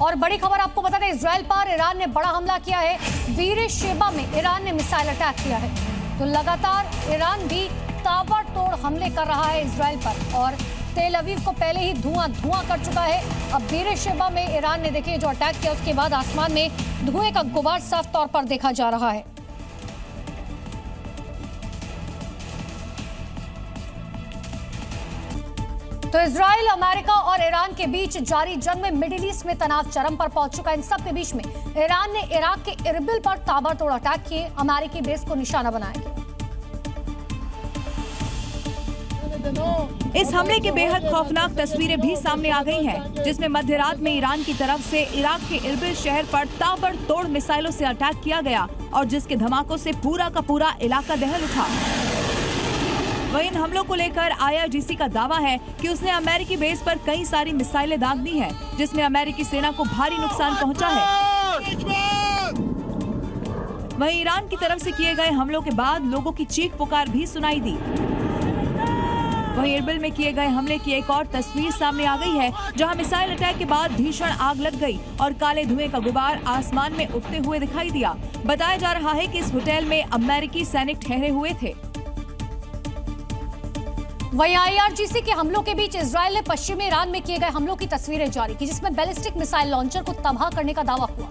और बड़ी खबर आपको बता दें, इजराइल पर ईरान ने बड़ा हमला किया है। बेरशेबा में ईरान ने मिसाइल अटैक किया है। तो लगातार ईरान भी ताबड़तोड़ हमले कर रहा है इजराइल पर और तेल अवीव को पहले ही धुआं कर चुका है। अब बेरशेबा में ईरान ने देखिए जो अटैक किया, उसके बाद आसमान में धुएं का गुबार साफ तौर पर देखा जा रहा है। तो इजराइल, अमेरिका और ईरान के बीच जारी जंग में मिडिल ईस्ट में तनाव चरम पर पहुंच चुका है। इन सब के बीच में ईरान ने इराक के इरबिल पर ताबड़तोड़ अटैक किए, अमेरिकी बेस को निशाना बनाया गया। इस हमले की बेहद खौफनाक तस्वीरें भी सामने आ गई हैं, जिसमें मध्य रात में ईरान की तरफ से इराक के इरबिल शहर पर ताबड़तोड़ मिसाइलों से अटैक किया गया और जिसके धमाकों से पूरा का पूरा इलाका दहल उठा। वहीं इन हमलों को लेकर IRGC का दावा है कि उसने अमेरिकी बेस पर कई सारी मिसाइलें दाग दी हैं, जिसमें अमेरिकी सेना को भारी नुकसान पहुंचा है। वहीं ईरान की तरफ से किए गए हमलों के बाद लोगों की चीख पुकार भी सुनाई दी। वहीं इरबिल में किए गए हमले की एक और तस्वीर सामने आ गई है, जहां मिसाइल अटैक के बाद भीषण आग लग गई और काले धुएं का गुबार आसमान में उठते हुए दिखाई दिया। बताया जा रहा है कि इस होटल में अमेरिकी सैनिक ठहरे हुए थे। वहीं IRGC के हमलों के बीच इजराइल ने पश्चिमी ईरान में किए गए हमलों की तस्वीरें जारी की, जिसमें बैलिस्टिक मिसाइल लॉन्चर को तबाह करने का दावा हुआ।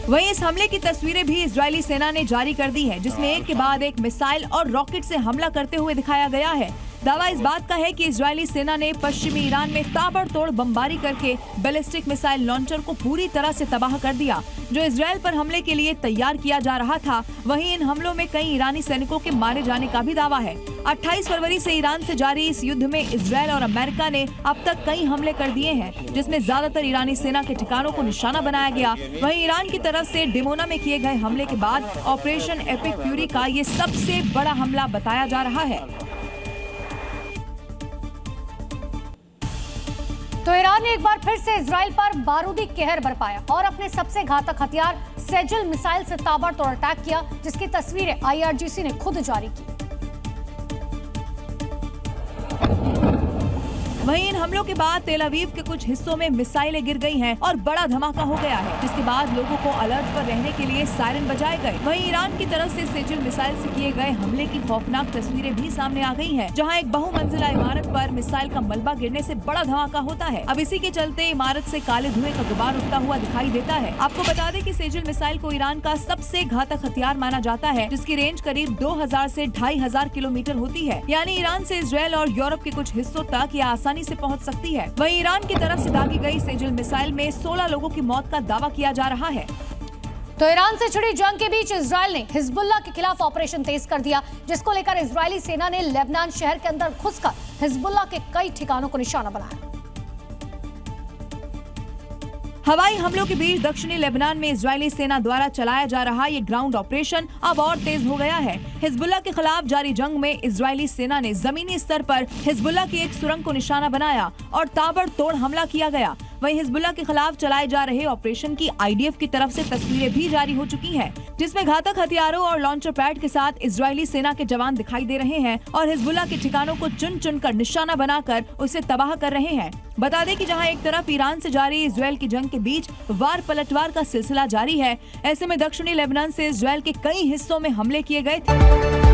वहीं इस हमले की तस्वीरें भी इजरायली सेना ने जारी कर दी है, जिसमें एक के बाद एक मिसाइल और रॉकेट से हमला करते हुए दिखाया गया है। दावा इस बात का है कि इजरायली सेना ने पश्चिमी ईरान में ताबड़तोड़ बमबारी करके बैलिस्टिक मिसाइल लॉन्चर को पूरी तरह से तबाह कर दिया, जो इजरायल पर हमले के लिए तैयार किया जा रहा था। वहीं इन हमलों में कई ईरानी सैनिकों के मारे जाने का भी दावा है। 28 फरवरी से ईरान से जारी इस युद्ध में इजरायल और अमेरिका ने अब तक कई हमले कर दिए हैं, जिसमें ज्यादातर ईरानी सेना के ठिकानों को निशाना बनाया गया। वहीं ईरान की तरफ से डिमोना में किए गए हमले के बाद ऑपरेशन एपिक फ्यूरी का ये सबसे बड़ा हमला बताया जा रहा है। तो ईरान ने एक बार फिर से इजराइल पर बारूदी कहर बरपाया और अपने सबसे घातक हथियार सेजल मिसाइल से ताबड़तोड़ अटैक किया, जिसकी तस्वीरें IRGC ने खुद जारी की। वहीं इन हमलों के बाद तेल अवीव के कुछ हिस्सों में मिसाइलें गिर गई हैं और बड़ा धमाका हो गया है, जिसके बाद लोगों को अलर्ट पर रहने के लिए सायरन बजाए गए। वहीं ईरान की तरफ से सेजल मिसाइल से किए गए हमले की खौफनाक तस्वीरें भी सामने आ गई हैं, जहां एक बहुमंजिला इमारत पर मिसाइल का मलबा गिरने से बड़ा धमाका होता है। अब इसी के चलते इमारत से काले धुएं का गुबार उठता हुआ दिखाई देता है। आपको बता दें कि सेजल मिसाइल को ईरान का सबसे घातक हथियार माना जाता है, जिसकी रेंज करीब 2000 से 2500 किलोमीटर होती है। यानी ईरान से इजरायल और यूरोप के कुछ हिस्सों तक यह आसानी से पहुंच सकती है। वहीं ईरान की तरफ से दागी गई सेजल मिसाइल में 16 लोगों की मौत का दावा किया जा रहा है। तो ईरान से छिड़ी जंग के बीच इजरायल ने हिजबुल्लाह के खिलाफ ऑपरेशन तेज कर दिया, जिसको लेकर इजरायली सेना ने लेबनान शहर के अंदर घुसकर हिजबुल्लाह के कई ठिकानों को निशाना बनाया। हवाई हमलों के बीच दक्षिणी लेबनान में इजरायली सेना द्वारा चलाया जा रहा ये ग्राउंड ऑपरेशन अब और तेज हो गया है। हिजबुल्लाह के खिलाफ जारी जंग में इजरायली सेना ने जमीनी स्तर पर हिजबुल्लाह की एक सुरंग को निशाना बनाया और ताबड़तोड़ हमला किया गया। वहीं हिजबुल्लाह के खिलाफ चलाए जा रहे ऑपरेशन की IDF की तरफ से तस्वीरें भी जारी हो चुकी हैं, जिसमें घातक हथियारों और लॉन्चर पैड के साथ इजरायली सेना के जवान दिखाई दे रहे हैं और हिजबुल्लाह के ठिकानों को चुन चुन कर निशाना बनाकर उसे तबाह कर रहे हैं। बता दें कि जहां एक तरफ ईरान से जारी इजरायल की जंग के बीच वार पलटवार का सिलसिला जारी है, ऐसे में दक्षिणी लेबनान से इजरायल के कई हिस्सों में हमले किए गए थे।